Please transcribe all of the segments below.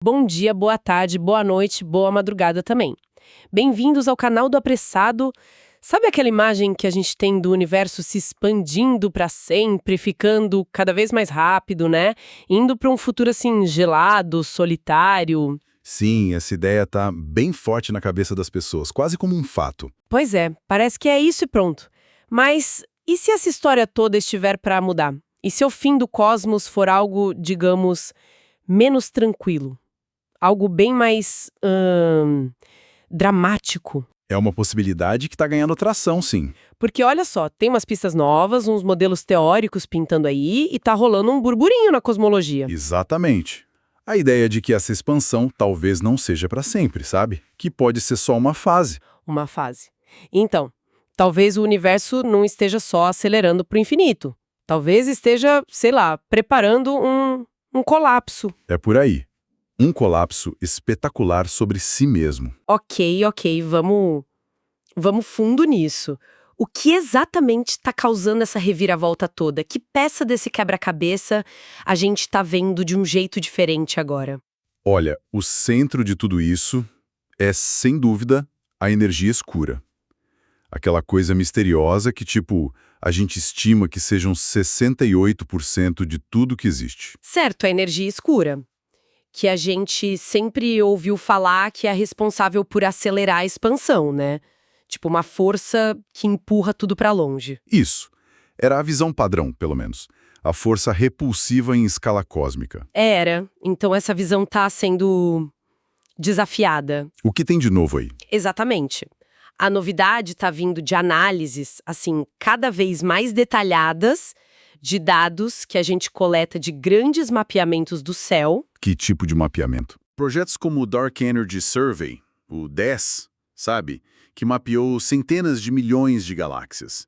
Bom dia, boa tarde, boa noite, boa madrugada também. Bem-vindos ao canal do Apressado. Sabe aquela imagem que a gente tem do universo se expandindo para sempre, ficando cada vez mais rápido, né? Indo para um futuro assim gelado, solitário. Sim, essa ideia tá bem forte na cabeça das pessoas, quase como um fato. Pois é, parece que é isso e pronto. Mas e se essa história toda estiver para mudar? E se o fim do cosmos for algo, digamos, menos tranquilo? Algo bem mais dramático. É uma possibilidade que tá ganhando tração, sim. Porque olha só, tem umas pistas novas, uns modelos teóricos pintando aí e tá rolando um burburinho na cosmologia. Exatamente. A ideia de que essa expansão talvez não seja para sempre, sabe? Que pode ser só uma fase. Uma fase. Então, talvez o universo não esteja só acelerando pro infinito. Talvez esteja, sei lá, preparando um colapso. É por aí. Um colapso espetacular sobre si mesmo. Ok, vamos fundo nisso. O que exatamente está causando essa reviravolta toda? Que peça desse quebra-cabeça a gente está vendo de um jeito diferente agora? Olha, o centro de tudo isso é, sem dúvida, a energia escura. Aquela coisa misteriosa que, tipo, a gente estima que sejam 68% de tudo que existe. Certo, a energia escura, que a gente sempre ouviu falar que é responsável por acelerar a expansão, né? Tipo uma força que empurra tudo para longe. Isso. Era a visão padrão, pelo menos. A força repulsiva em escala cósmica. Era. Então essa visão tá sendo desafiada. O que tem de novo aí? Exatamente. A novidade está vindo de análises, assim, cada vez mais detalhadas de dados que a gente coleta de grandes mapeamentos do céu. Que tipo de mapeamento? Projetos como o Dark Energy Survey, o DES, sabe? Que mapeou centenas de milhões de galáxias.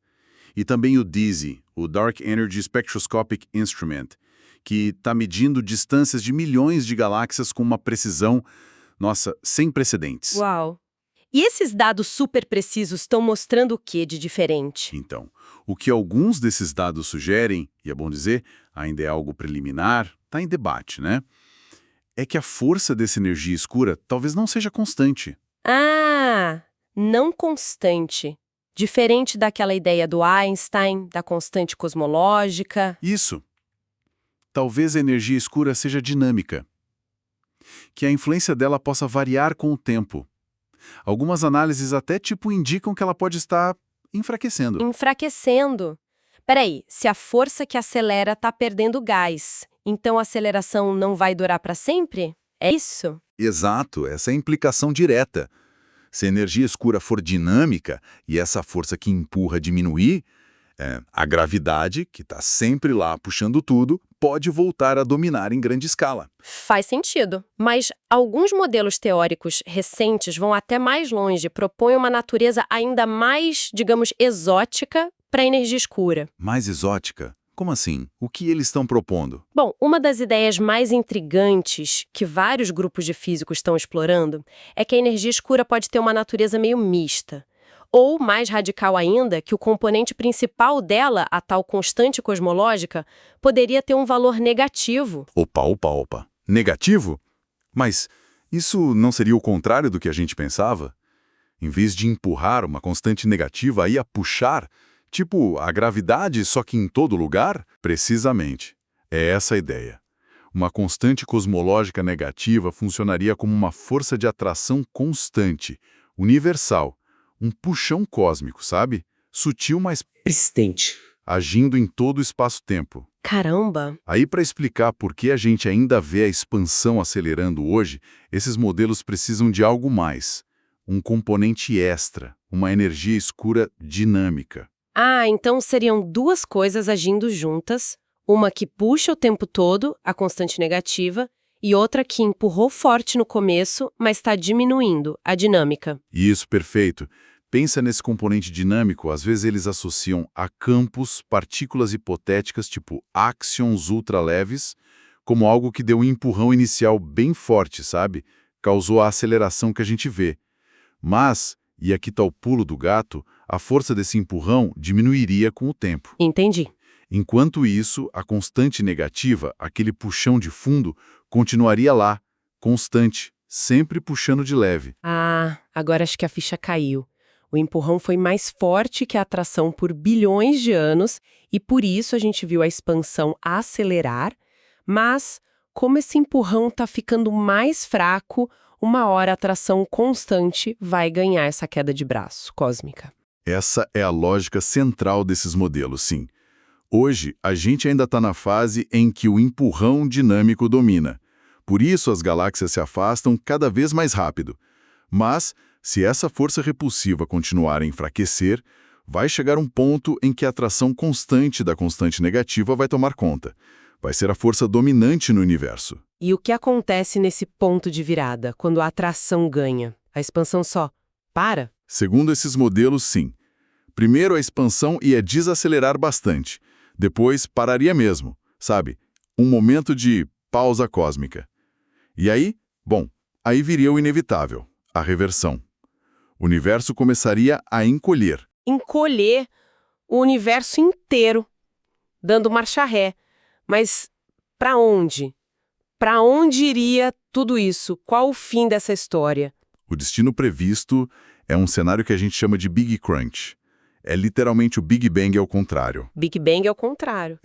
E também o DESI, o Dark Energy Spectroscopic Instrument, que está medindo distâncias de milhões de galáxias com uma precisão, nossa, sem precedentes. Uau! E esses dados super precisos estão mostrando o que de diferente? Então, o que alguns desses dados sugerem, e é bom dizer, ainda é algo preliminar, está em debate, né? É que a força dessa energia escura talvez não seja constante. Ah, não constante. Diferente daquela ideia do Einstein, da constante cosmológica. Isso. Talvez a energia escura seja dinâmica. Que a influência dela possa variar com o tempo. Algumas análises até indicam que ela pode estar enfraquecendo. Enfraquecendo. Peraí, se a força que acelera está perdendo gás, então a aceleração não vai durar para sempre? É isso? Exato, essa é a implicação direta. Se a energia escura for dinâmica e essa força que empurra diminuir, a gravidade, que está sempre lá puxando tudo, pode voltar a dominar em grande escala. Faz sentido. Mas alguns modelos teóricos recentes vão até mais longe, propõem uma natureza ainda mais, digamos, exótica para a energia escura. Mais exótica? Como assim? O que eles estão propondo? Bom, uma das ideias mais intrigantes que vários grupos de físicos estão explorando é que a energia escura pode ter uma natureza meio mista. Ou, mais radical ainda, que o componente principal dela, a tal constante cosmológica, poderia ter um valor negativo. Opa. Negativo? Mas isso não seria o contrário do que a gente pensava? Em vez de empurrar uma constante negativa, ia puxar, tipo a gravidade, só que em todo lugar? Precisamente. É essa a ideia. Uma constante cosmológica negativa funcionaria como uma força de atração constante, universal, um puxão cósmico, sabe? Sutil, mas Persistente. agindo em todo o espaço-tempo. Caramba! Aí, para explicar por que a gente ainda vê a expansão acelerando hoje, esses modelos precisam de algo mais. Um componente extra, uma energia escura dinâmica. Ah, então seriam duas coisas agindo juntas, uma que puxa o tempo todo, a constante negativa, e outra que empurrou forte no começo, mas está diminuindo, a dinâmica. Isso, perfeito. Pensa nesse componente dinâmico, às vezes eles associam a campos, partículas hipotéticas, tipo áxions ultraleves, como algo que deu um empurrão inicial bem forte, sabe? Causou a aceleração que a gente vê. Mas, e aqui está o pulo do gato, a força desse empurrão diminuiria com o tempo. Entendi. Enquanto isso, a constante negativa, aquele puxão de fundo, continuaria lá, constante, sempre puxando de leve. Ah, agora acho que a ficha caiu. O empurrão foi mais forte que a atração por bilhões de anos e por isso a gente viu a expansão acelerar, mas como esse empurrão está ficando mais fraco, uma hora a atração constante vai ganhar essa queda de braço cósmica. Essa é a lógica central desses modelos, sim. Hoje, a gente ainda está na fase em que o empurrão dinâmico domina. Por isso, as galáxias se afastam cada vez mais rápido. Mas, se essa força repulsiva continuar a enfraquecer, vai chegar um ponto em que a atração constante da constante negativa vai tomar conta. Vai ser a força dominante no universo. E o que acontece nesse ponto de virada, quando a atração ganha? A expansão só para? Segundo esses modelos, sim. Primeiro, a expansão ia desacelerar bastante. Depois, pararia mesmo, sabe? Um momento de pausa cósmica. E aí, bom, aí viria o inevitável, a reversão. O universo começaria a encolher. Encolher o universo inteiro, dando marcha ré. Mas para onde? Para onde iria tudo isso? Qual o fim dessa história? O destino previsto é um cenário que a gente chama de Big Crunch. É literalmente o Big Bang ao contrário. Big Bang é o contrário.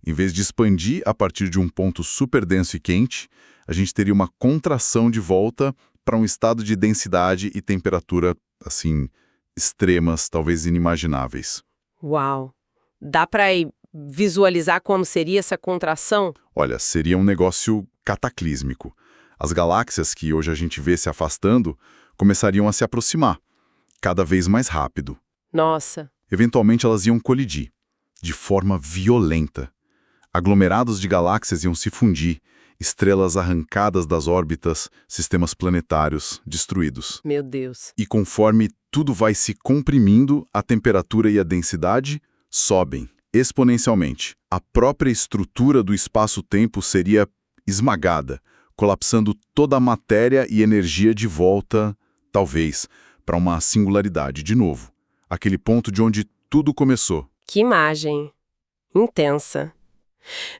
Em vez de expandir a partir de um ponto super denso e quente, a gente teria uma contração de volta para um estado de densidade e temperatura, assim, extremas, talvez inimagináveis. Uau! Dá para visualizar como seria essa contração? Olha, seria um negócio cataclísmico. As galáxias que hoje a gente vê se afastando começariam a se aproximar, cada vez mais rápido. Nossa! Eventualmente elas iam colidir, de forma violenta. Aglomerados de galáxias iam se fundir, estrelas arrancadas das órbitas, sistemas planetários destruídos. Meu Deus! E conforme tudo vai se comprimindo, a temperatura e a densidade sobem exponencialmente. A própria estrutura do espaço-tempo seria esmagada, colapsando toda a matéria e energia de volta, talvez, para uma singularidade de novo. Aquele ponto de onde tudo começou. Que imagem! Intensa.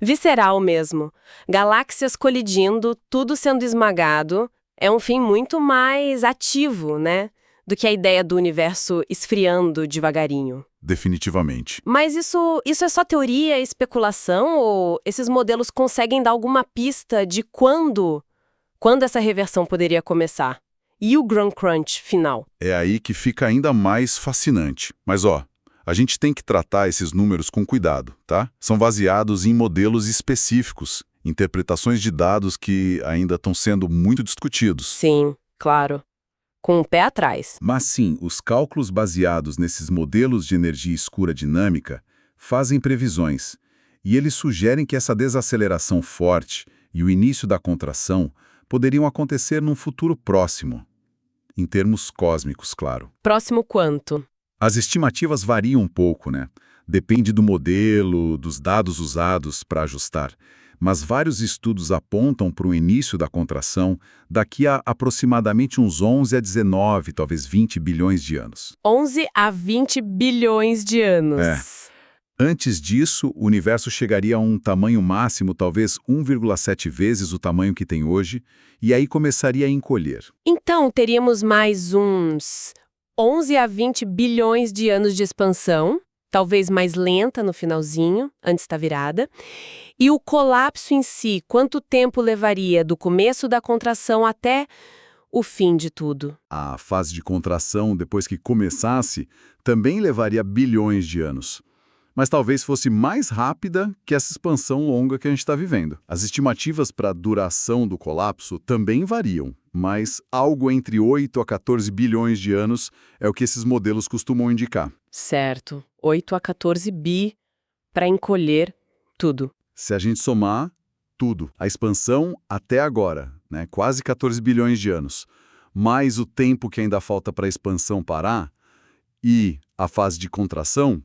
Visceral mesmo. Galáxias colidindo, tudo sendo esmagado. É um fim muito mais ativo, né? Do que a ideia do universo esfriando devagarinho. Definitivamente. Mas isso é só teoria, especulação? Ou esses modelos conseguem dar alguma pista de quando essa reversão poderia começar? E o Grand Crunch final? É aí que fica ainda mais fascinante. Mas a gente tem que tratar esses números com cuidado, tá? São baseados em modelos específicos, interpretações de dados que ainda estão sendo muito discutidos. Sim, claro. Com o pé atrás. Mas sim, os cálculos baseados nesses modelos de energia escura dinâmica fazem previsões, e eles sugerem que essa desaceleração forte e o início da contração poderiam acontecer num futuro próximo, em termos cósmicos, claro. Próximo quanto? As estimativas variam um pouco, né? Depende do modelo, dos dados usados para ajustar. Mas vários estudos apontam para o início da contração daqui a aproximadamente uns 11 a 19, talvez 20 bilhões de anos. 11 a 20 bilhões de anos. Antes disso, o universo chegaria a um tamanho máximo, talvez 1,7 vezes o tamanho que tem hoje, e aí começaria a encolher. Então, teríamos mais uns 11 a 20 bilhões de anos de expansão, talvez mais lenta no finalzinho, antes da virada. E o colapso em si, quanto tempo levaria do começo da contração até o fim de tudo? A fase de contração, depois que começasse, também levaria bilhões de anos. Mas talvez fosse mais rápida que essa expansão longa que a gente está vivendo. As estimativas para a duração do colapso também variam, mas algo entre 8 a 14 bilhões de anos é o que esses modelos costumam indicar. Certo. 8 a 14 bi para encolher tudo. Se a gente somar tudo, a expansão até agora, né, quase 14 bilhões de anos, mais o tempo que ainda falta para a expansão parar e a fase de contração,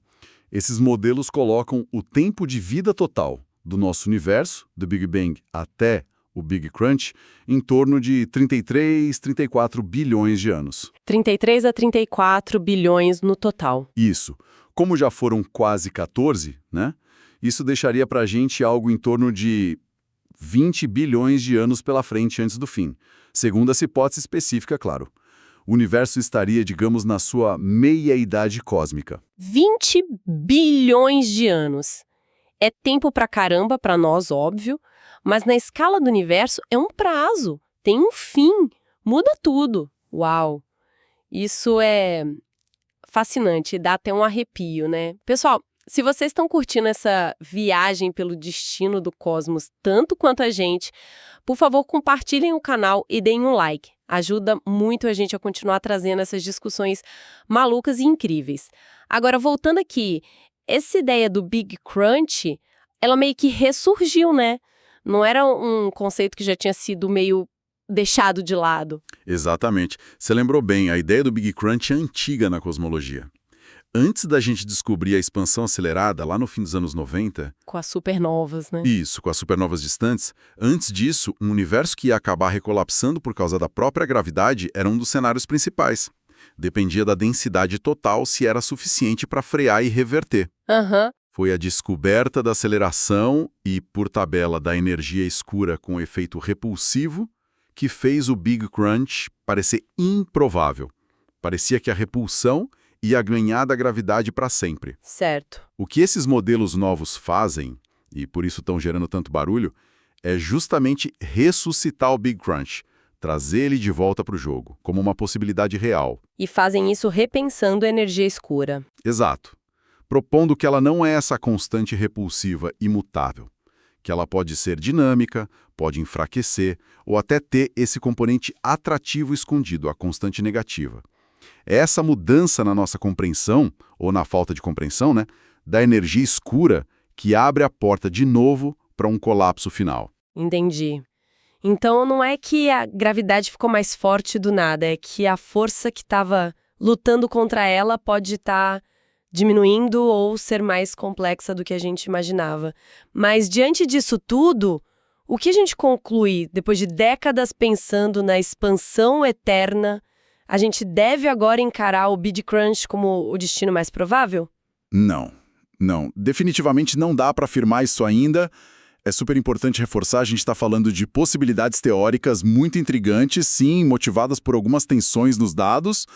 esses modelos colocam o tempo de vida total do nosso universo, do Big Bang até o Big Crunch, em torno de 33, 34 bilhões de anos. 33 a 34 bilhões no total. Isso. Como já foram quase 14, né? Isso deixaria para a gente algo em torno de 20 bilhões de anos pela frente antes do fim. Segundo essa hipótese específica, claro. O universo estaria, digamos, na sua meia-idade cósmica. 20 bilhões de anos. É tempo pra caramba pra nós, óbvio, mas na escala do universo é um prazo, tem um fim, muda tudo. Uau! Isso é fascinante, dá até um arrepio, né? Pessoal, se vocês estão curtindo essa viagem pelo destino do cosmos tanto quanto a gente, por favor, compartilhem o canal e deem um like. Ajuda muito a gente a continuar trazendo essas discussões malucas e incríveis. Agora, voltando aqui, essa ideia do Big Crunch, ela meio que ressurgiu, né? Não era um conceito que já tinha sido meio deixado de lado. Exatamente. Você lembrou bem, a ideia do Big Crunch é antiga na cosmologia. Antes da gente descobrir a expansão acelerada, lá no fim dos anos 90... Com as supernovas, né? Isso, com as supernovas distantes. Antes disso, um universo que ia acabar recolapsando por causa da própria gravidade era um dos cenários principais. Dependia da densidade total se era suficiente para frear e reverter. Foi a descoberta da aceleração e, por tabela, da energia escura com efeito repulsivo que fez o Big Crunch parecer improvável. Parecia que a repulsão ia ganhar da gravidade para sempre. Certo. O que esses modelos novos fazem, e por isso estão gerando tanto barulho, é justamente ressuscitar o Big Crunch, trazer ele de volta para o jogo, como uma possibilidade real. E fazem isso repensando a energia escura. Exato. Propondo que ela não é essa constante repulsiva imutável, que ela pode ser dinâmica, pode enfraquecer, ou até ter esse componente atrativo escondido, a constante negativa. É essa mudança na nossa compreensão, ou na falta de compreensão, né, da energia escura que abre a porta de novo para um colapso final. Entendi. Então não é que a gravidade ficou mais forte do nada, é que a força que estava lutando contra ela pode estar diminuindo ou ser mais complexa do que a gente imaginava. Mas diante disso tudo, o que a gente conclui depois de décadas pensando na expansão eterna? A gente deve agora encarar o Big Crunch como o destino mais provável? Não. Definitivamente não dá para afirmar isso ainda. É super importante reforçar, a gente está falando de possibilidades teóricas muito intrigantes, sim, motivadas por algumas tensões nos dados,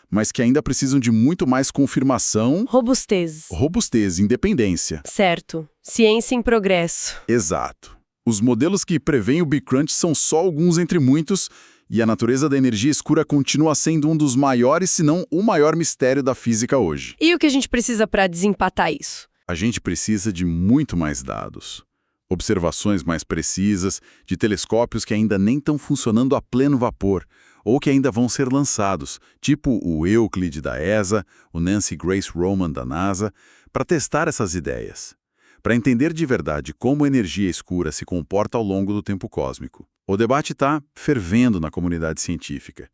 mas que ainda precisam de muito mais confirmação. Robustez, independência. Certo. Ciência em progresso. Exato. Os modelos que preveem o Big Crunch são só alguns entre muitos, e a natureza da energia escura continua sendo um dos maiores, se não o maior mistério da física hoje. E o que a gente precisa para desempatar isso? A gente precisa de muito mais dados. Observações mais precisas, de telescópios que ainda nem estão funcionando a pleno vapor, ou que ainda vão ser lançados, tipo o Euclid da ESA, o Nancy Grace Roman da NASA, para testar essas ideias. Para entender de verdade como a energia escura se comporta ao longo do tempo cósmico. O debate está fervendo na comunidade científica.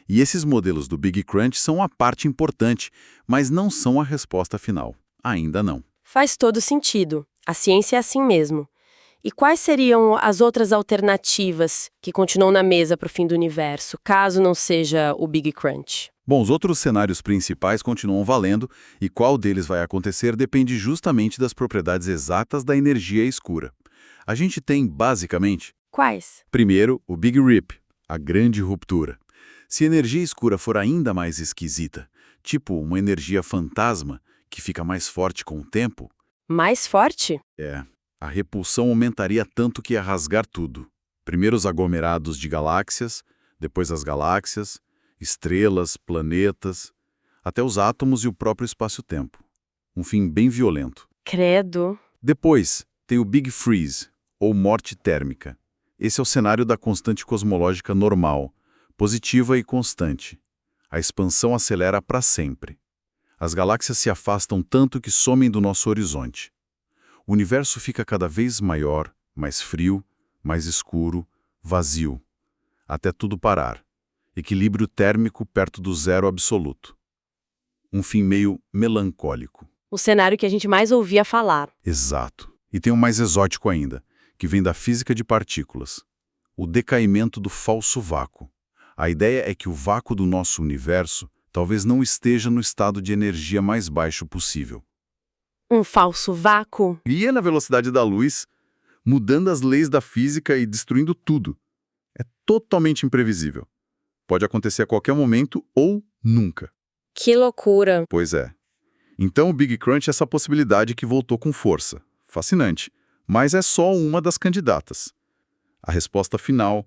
E esses modelos do Big Crunch são a parte importante, mas não são a resposta final. Ainda não. Faz todo sentido. A ciência é assim mesmo. E quais seriam as outras alternativas que continuam na mesa para o fim do universo, caso não seja o Big Crunch? Bom, os outros cenários principais continuam valendo, e qual deles vai acontecer depende justamente das propriedades exatas da energia escura. A gente tem, basicamente... Quais? Primeiro, o Big Rip, a grande ruptura. Se a energia escura for ainda mais esquisita, tipo uma energia fantasma que fica mais forte com o tempo... Mais forte? A repulsão aumentaria tanto que ia rasgar tudo. Primeiro os aglomerados de galáxias, depois as galáxias, estrelas, planetas, até os átomos e o próprio espaço-tempo. Um fim bem violento. Credo. Depois, tem o Big Freeze, ou morte térmica. Esse é o cenário da constante cosmológica normal, positiva e constante. A expansão acelera para sempre. As galáxias se afastam tanto que somem do nosso horizonte. O universo fica cada vez maior, mais frio, mais escuro, vazio, até tudo parar. Equilíbrio térmico perto do zero absoluto. Um fim meio melancólico. O cenário que a gente mais ouvia falar. Exato. E tem um mais exótico ainda, que vem da física de partículas. O decaimento do falso vácuo. A ideia é que o vácuo do nosso universo talvez não esteja no estado de energia mais baixo possível. Um falso vácuo? Ia na velocidade da luz, mudando as leis da física e destruindo tudo. É totalmente imprevisível. Pode acontecer a qualquer momento ou nunca. Que loucura! Pois é. Então o Big Crunch é essa possibilidade que voltou com força. Fascinante. Mas é só uma das candidatas. A resposta final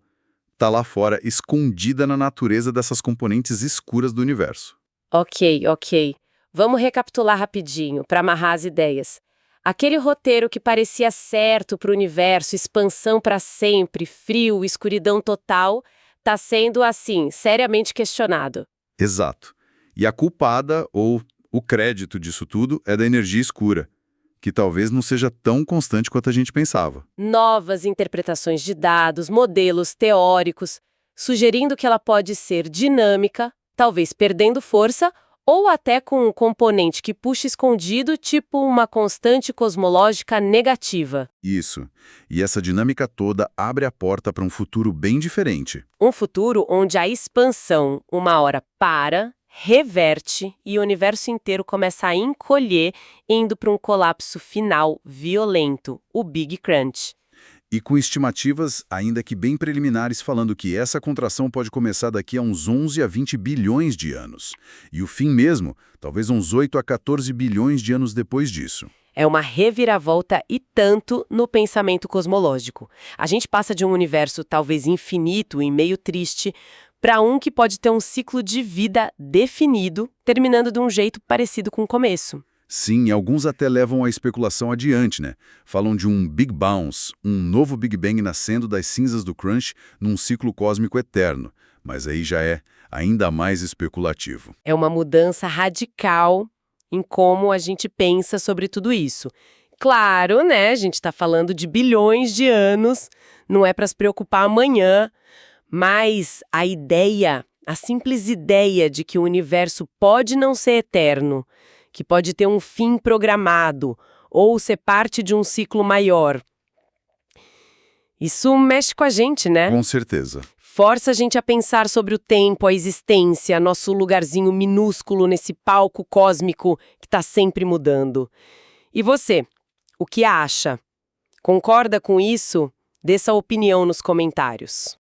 está lá fora, escondida na natureza dessas componentes escuras do universo. Ok. Vamos recapitular rapidinho, para amarrar as ideias. Aquele roteiro que parecia certo para o universo, expansão para sempre, frio, escuridão total, está sendo, assim, seriamente questionado. Exato. E a culpada, ou o crédito disso tudo, é da energia escura, que talvez não seja tão constante quanto a gente pensava. Novas interpretações de dados, modelos teóricos, sugerindo que ela pode ser dinâmica, talvez perdendo força, ou até com um componente que puxa escondido, tipo uma constante cosmológica negativa. Isso. E essa dinâmica toda abre a porta para um futuro bem diferente. Um futuro onde a expansão, uma hora para, reverte e o universo inteiro começa a encolher, indo para um colapso final violento, o Big Crunch. E com estimativas, ainda que bem preliminares, falando que essa contração pode começar daqui a uns 11 a 20 bilhões de anos. E o fim mesmo, talvez uns 8 a 14 bilhões de anos depois disso. É uma reviravolta e tanto no pensamento cosmológico. A gente passa de um universo talvez infinito e meio triste para um que pode ter um ciclo de vida definido, terminando de um jeito parecido com o começo. Sim, alguns até levam a especulação adiante, né? Falam de um Big Bounce, um novo Big Bang nascendo das cinzas do Crunch num ciclo cósmico eterno. Mas aí já é ainda mais especulativo. É uma mudança radical em como a gente pensa sobre tudo isso. Claro, né? A gente está falando de bilhões de anos, não é para se preocupar amanhã, mas a simples ideia de que o universo pode não ser eterno, que pode ter um fim programado ou ser parte de um ciclo maior. Isso mexe com a gente, né? Com certeza. Força a gente a pensar sobre o tempo, a existência, nosso lugarzinho minúsculo nesse palco cósmico que está sempre mudando. E você, o que acha? Concorda com isso? Dê sua opinião nos comentários.